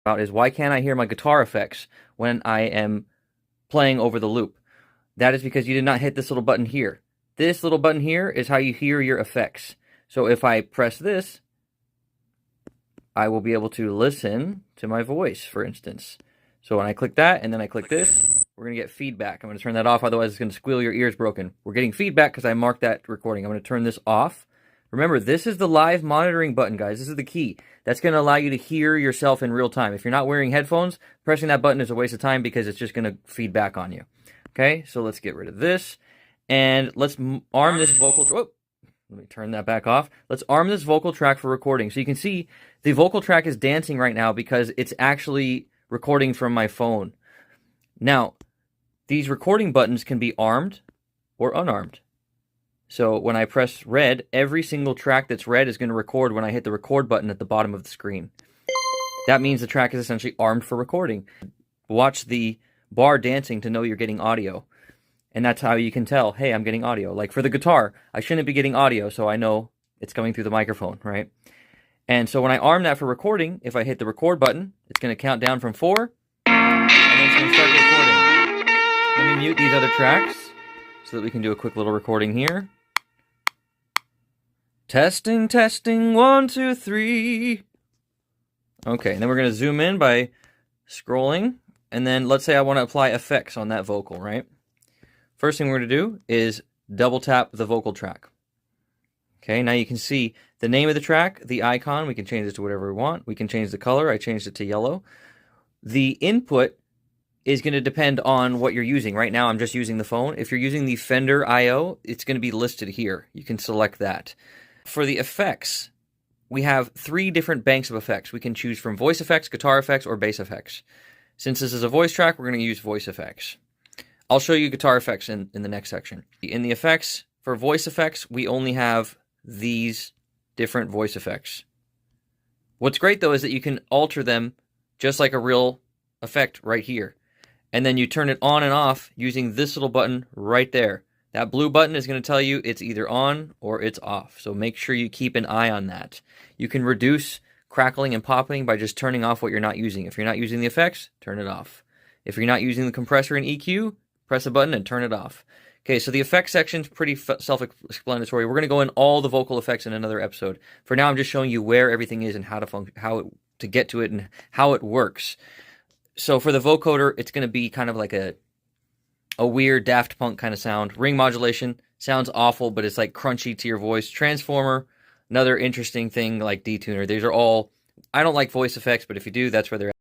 about is why can't I hear my guitar effects when I am playing over the loop? That is because you did not hit this little button here. This little button here is how you hear your effects. So if I press this, I will be able to listen to my voice, for instance. So when I click that and then I click this, we're going to get feedback. I'm going to turn that off, otherwise it's going to squeal your ears broken. We're getting feedback because I marked that recording. I'm going to turn this off. Remember, this is the live monitoring button, guys. This is the key. That's going to allow you to hear yourself in real time. If you're not wearing headphones, pressing that button is a waste of time because it's just going to feed back on you. Okay, so let's get rid of this. And let's arm this vocal... Oh, let me turn that back off. Let's arm this vocal track for recording. So you can see the vocal track is dancing right now because it's actually recording from my phone. Now, these recording buttons can be armed or unarmed. So when I press red, every single track that's red is going to record when I hit the record button at the bottom of the screen. That means the track is essentially armed for recording. Watch the bar dancing to know you're getting audio. And that's how you can tell, hey, I'm getting audio. Like for the guitar, I shouldn't be getting audio, so I know it's coming through the microphone, right? And so when I arm that for recording, if I hit the record button, it's going to count down from 4, and then it's going to start recording. Let me mute these other tracks so that we can do a quick little recording here. Testing, testing, 1, 2, 3. Okay, and then we're going to zoom in by scrolling, and then let's say I want to apply effects on that vocal, right? First thing we're going to do is double tap the vocal track. Okay, now you can see the name of the track, the icon. We can change this to whatever we want. We can change the color. I changed it to yellow. The input is going to depend on what you're using. Right now, I'm just using the phone. If you're using the Fender I/O, it's going to be listed here. You can select that. For the effects, we have 3 different banks of effects. We can choose from voice effects, guitar effects, or bass effects. Since this is a voice track, we're going to use voice effects. I'll show you guitar effects in the next section. In the effects, for voice effects, we only have these different voice effects. What's great, though, is that you can alter them just like a real effect right here. And then you turn it on and off using this little button right there. That blue button is going to tell you it's either on or it's off. So make sure you keep an eye on that. You can reduce crackling and popping by just turning off what you're not using. If you're not using the effects, turn it off. If you're not using the compressor and EQ, press a button and turn it off. Okay, so the effects section is pretty self-explanatory. We're going to go in all the vocal effects in another episode. For now, I'm just showing you where everything is and how to get to it and how it works. So for the vocoder, it's going to be kind of like a weird Daft Punk kind of sound. Ring modulation sounds awful, but it's like crunchy to your voice. Transformer, another interesting thing like detuner. These are all, I don't like voice effects, but if you do, that's where they're at.